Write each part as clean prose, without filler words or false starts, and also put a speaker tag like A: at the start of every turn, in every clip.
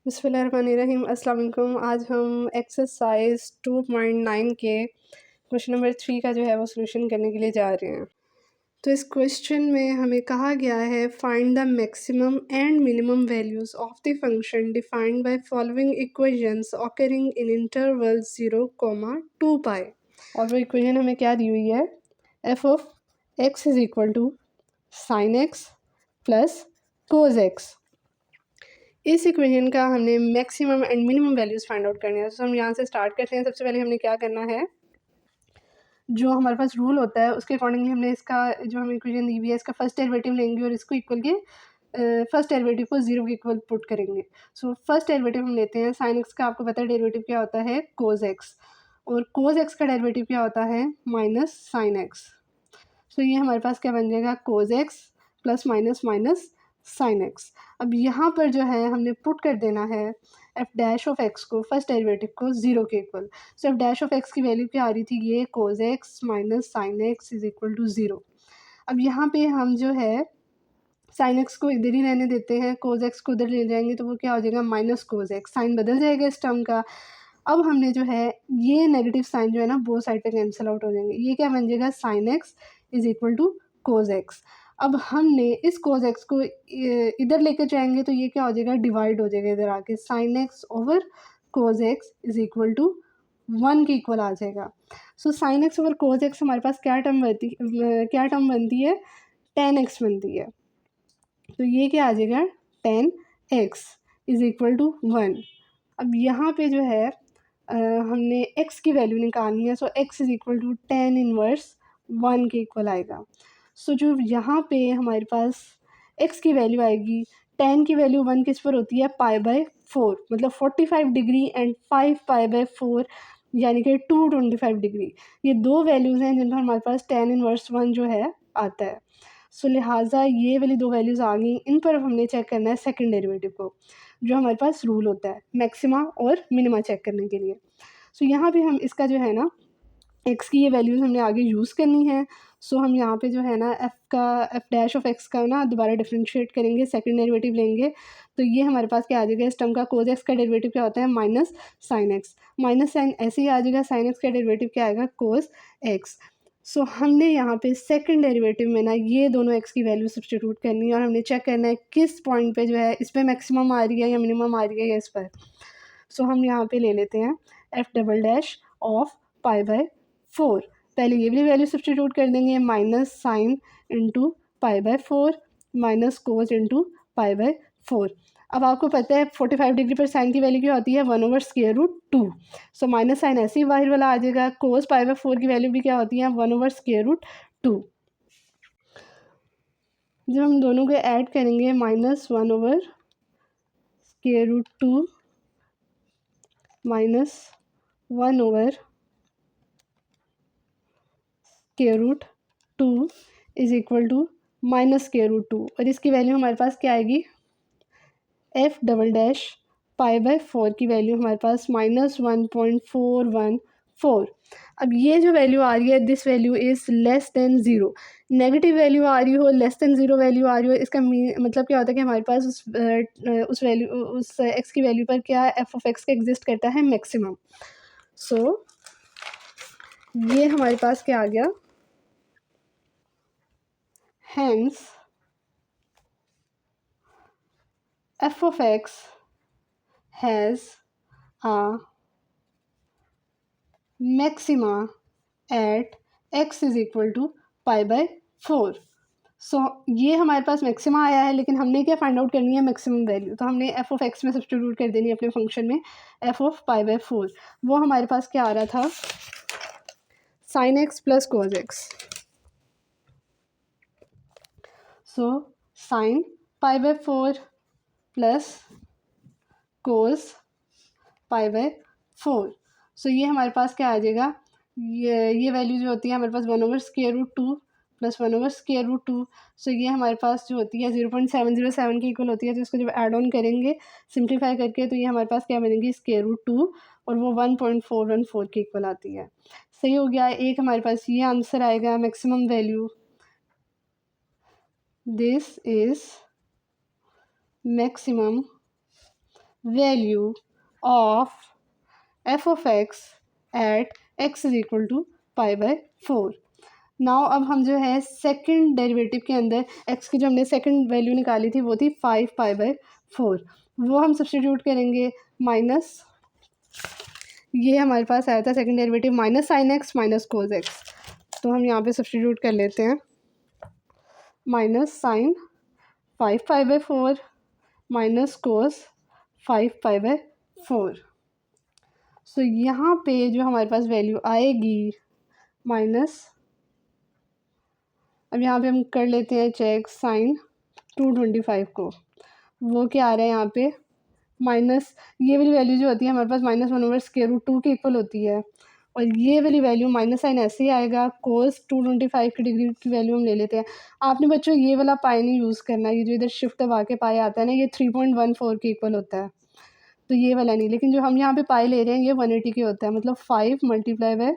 A: बिस्मिल्लाहिर्रहमानिर्रहीम। अस्सलाम वालेकुम। आज हम एक्सरसाइज 2.9 के क्वेश्चन नंबर 3 का जो है वो सॉल्यूशन करने के लिए जा रहे हैं। तो इस क्वेश्चन में हमें कहा गया है find the maximum and minimum values of the function defined by following equations occurring in interval 0, 2 pi. और वो इक्वेशन हमें क्या दी हुई है, f of x is equal to sine x plus cos x. इस इक्वेशन का हमने maximum and minimum values find out करने हैं। तो हम यहाँ से स्टार्ट करते हैं। सबसे पहले हमने क्या करना है, जो हमारे पास रूल होता है उसके अकॉर्डिंगली हमने इसका जो हमें इक्वेशन दी हुई है इसका फर्स्ट डेरिवेटिव लेंगे और इसको इक्वल के फर्स्ट डेरिवेटिव को 0 के इक्वल पुट करेंगे। सो फर्स्ट डेरिवेटिव हम लेते हैं साइन एक्स का। आपको पता है डेरिवेटिव क्या होता है, कोज एक्स, और कोज एक्स का डेरिवेटिव क्या होता है, माइनस साइन एक्स। सो ये हमारे पास क्या बन जाएगा, cos X plus minus minus sine X. अब यहाँ पर जो है हमने पुट कर देना है एफ डैश ऑफ एक्स को, फर्स्ट डेरिवेटिव को 0 के इक्वल। So F dash of X की वैल्यू क्या आ रही थी, ये cos X minus sine x is equal to 0। अब यहाँ पे हम जो है साइन एक्स को इधर ही रहने देते हैं, कोज एक्स को उधर ले जाएंगे तो वो क्या हो जाएगा, माइनस कोज एक्स। साइन बदल जाएगा इस टर्म का। अब हमने जो है ये नेगेटिव साइन जो है ना वो साइड पे कैंसिल आउट हो जाएंगे। ये क्या बन जाएगा, sine x is equal to cos x. अब हमने इस कोज एक्स को इधर लेकर जाएंगे तो ये क्या हो जाएगा, डिवाइड हो जाएगा इधर आके, sine x over cos x is equal to 1 के इक्वल आ जाएगा। So sine x over cos x हमारे पास क्या टर्म बनती है, टेन एक्स बनती है। तो ये क्या आ जाएगा, tan x is equal to 1। अब यहाँ पे जो है हमने x की वैल्यू निकालनी है। So x is equal to tan inverse 1 के इक्वल आएगा। सो जो यहाँ पे हमारे पास x की वैल्यू आएगी, टेन की वैल्यू 1 किस पर होती है, पाई बाय 4, मतलब 45 डिग्री एंड 5 पाई बाय 4 यानी कि 225 डिग्री। ये दो वैल्यूज़ हैं जिन पर हमारे पास टेन इनवर्स 1 जो है आता है। सो लिहाजा ये वाली दो वैल्यूज़ आ गई, इन पर हमने चेक करना है सेकंड डेरिवेटिव को, जो हमारे पास रूल होता है मैक्सिमा और मिनिमा चेक करने के लिए। सो यहाँ पे हम इसका जो है ना एक्स की ये वैल्यूज़ हमने आगे यूज़ करनी है। सो हम यहाँ पे जो है ना एफ डैश ऑफ एक्स का ना दोबारा डिफ्रेंशिएट करेंगे, सेकंड डेरिवेटिव लेंगे। तो ये हमारे पास क्या आ जाएगा, इस टर्म का कोज एक्स का डेरिवेटिव क्या होता है, minus sine x. Minus sine ऐसे ही आ जाएगा, साइन एक्स का डेरिवेटिव क्या आएगा, कोज एक्स। सो हमने यहाँ पे सेकंड डेरिवेटिव में ना ये दोनों एक्स की वैल्यू सब्स्टिट्यूट करनी है और हमने चेक करना है किस पॉइंट पे जो है इस पर मैक्सिमम आ रही है या मिनिमम आ रही है या इस पर। सो हम यहाँ पे ले लेते हैं F double dash of pi by 4। पहले ये वाली वैल्यू सब्स्टिट्यूट कर देंगे, minus sine into pi by 4 minus cos into pi by 4। अब आपको पता है 45 डिग्री पर साइन की वैल्यू क्या होती है, 1/√2। सो माइनस साइन ऐसे ही बाहर वाला आ जाएगा। कोस पाई बाय 4 की वैल्यू भी क्या होती है, 1/√2। जब हम दोनों को ऐड करेंगे, -1/√2 माइनस 1/√2 इज इक्वल टू -√2, और इसकी वैल्यू हमारे पास क्या आएगी, F double dash pi by 4 की वैल्यू हमारे पास -1.414। अब ये जो वैल्यू आ रही है, this value is less than 0। Negative value आ रही हो, लेस देन 0 वैल्यू आ रही हो, इसका मतलब क्या होता है कि हमारे पास उस वैल्यू उस एक्स की वैल्यू पर क्या एफ ऑफ एक्स का एग्जिस्ट करता है, मैक्सिमम। सो ये हमारे पास क्या आ गया, hence f of x has a maxima at x is equal to pi by 4। So ये हमारे पास मैक्सिमा आया है, लेकिन हमने क्या फाइंड आउट करनी है, मैक्सिमम वैल्यू। तो हमने एफ ऑफ एक्स में सब्स्टिट्यूट कर देनी है अपने फंक्शन में एफ ऑफ पाई बाय 4। वो हमारे पास क्या आ रहा था, sine x plus cos x. So sine pi by 4 plus cos pi by 4। So ये हमारे पास क्या आ जाएगा, ये वैल्यू जो होती है हमारे पास 1/√2 प्लस 1/√2। सो ये हमारे पास जो होती है 0.707 की इक्वल होती है। तो इसको जब ऐड ऑन करेंगे सिंप्लीफाई करके तो ये हमारे पास क्या बनेगी, √2, और वो 1.414 की इक्वल आती है। सही हो गया। एक हमारे पास ये आंसर आएगा, maximum value, this is maximum value of f of x at x is equal to pi by 4। Now अब हम जो है सेकंड डेरिवेटिव के अंदर एक्स की जो हमने सेकंड वैल्यू निकाली थी वो थी 5 पाई बाय 4, वो हम सब्सटीट्यूट करेंगे माइनस, ये हमारे पास आया था second derivative minus sine x minus cos x, तो हम यहाँ पे सब्सटीट्यूट कर लेते हैं minus sine 5 pi by 4 minus cos 5 pi by 4। So यहाँ पे जो हमारे पास वैल्यू आएगी माइनस, अब यहाँ पे हम कर लेते हैं चेक साइन 225 को, वो क्या आ रहा है यहाँ पे माइनस, ये वाली वैल्यू जो होती है हमारे पास -1/√2 के इक्वल होती है, और ये वाली वैल्यू माइनस साइन ऐसे ही आएगा, कोस 225 की डिग्री की वैल्यू हम ले लेते हैं। आपने बच्चों ये वाला पाई नहीं यूज़ करना, ये जो इधर शिफ्ट दबा के पाई आता है ना, ये 3.14 के इक्वल होता है, तो ये वाला नहीं, लेकिन जो हम यहाँ पे पाई ले रहे हैं ये 180 के होता है, मतलब 5 मल्टीप्लाई बाय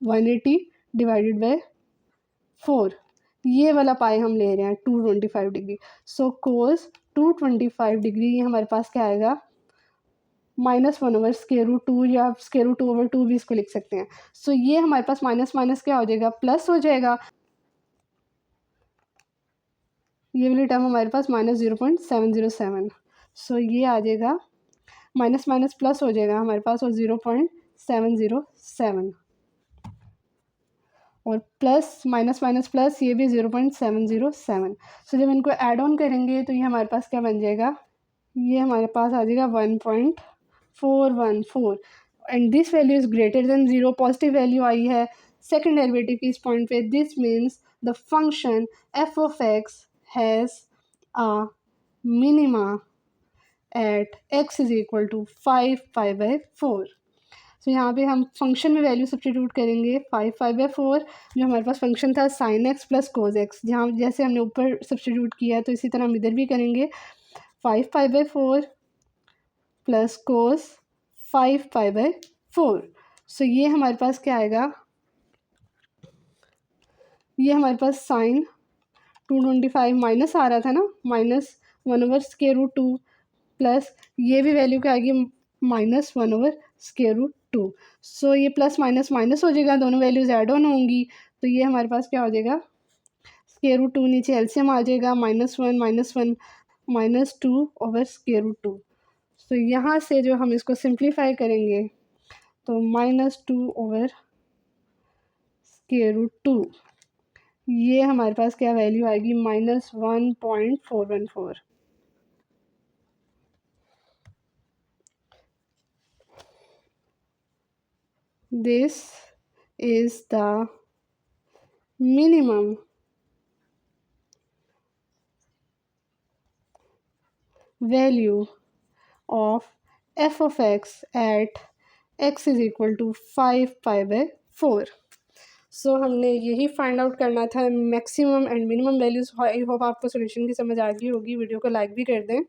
A: 180 डिवाइडेड बाय 4, ये वाला पाई हम ले रहे हैं 225 डिग्री। सो कोस 225 डिग्री ये हमारे पास क्या आएगा -1/√2 या √2/2 भी इसको लिख सकते हैं। सो ये हमारे पास माइनस माइनस क्या हो जाएगा, प्लस हो जाएगा, ये वाली टर्म हमारे पास -0.707। सो ये आ जाएगा माइनस माइनस प्लस हो जाएगा हमारे पास, और 0.707, और प्लस माइनस माइनस प्लस ये भी 0.707। सो जब इनको ऐड ऑन करेंगे तो ये हमारे पास क्या बन जाएगा, ये हमारे पास आ जाएगा 1.414, and this value is greater than 0, positive value आई है सेकंड डेरिवेटिव की इस पॉइंट पे। This means the function F of X has a minima at x is equal to 5 pi by 4। So यहाँ पे हम फंक्शन में वैल्यू सब्सटीट्यूट करेंगे 5 पाई बाय 4, जो हमारे पास फंक्शन था sine x plus cos x, जहाँ जैसे हमने ऊपर सब्सटीट्यूट किया है तो इसी तरह हम इधर भी करेंगे 5 pi by 4 plus cos 5 pi by 4। So ये हमारे पास क्या आएगा, ये हमारे पास साइन 225 माइनस आ रहा था ना, -1/√2 प्लस ये भी वैल्यू क्या आएगी -1/√2। सो ये प्लस माइनस माइनस हो जाएगा, दोनों वैल्यूज़ ऐड ऑन होंगी, तो ये हमारे पास क्या हो जाएगा √2, नीचे एलसीएम आ जाएगा -1 -2/√2। सो यहाँ से जो हम इसको सिंप्लीफाई करेंगे तो -2/√2, ये हमारे पास क्या वैल्यू आएगी -1.414। This is the minimum value of f of x at x is equal to 5 pi by 4। So हमने यही फाइंड आउट करना था maximum and minimum values. I hope आपको सोल्यूशन की समझ आ गई होगी। वीडियो को लाइक भी कर दें।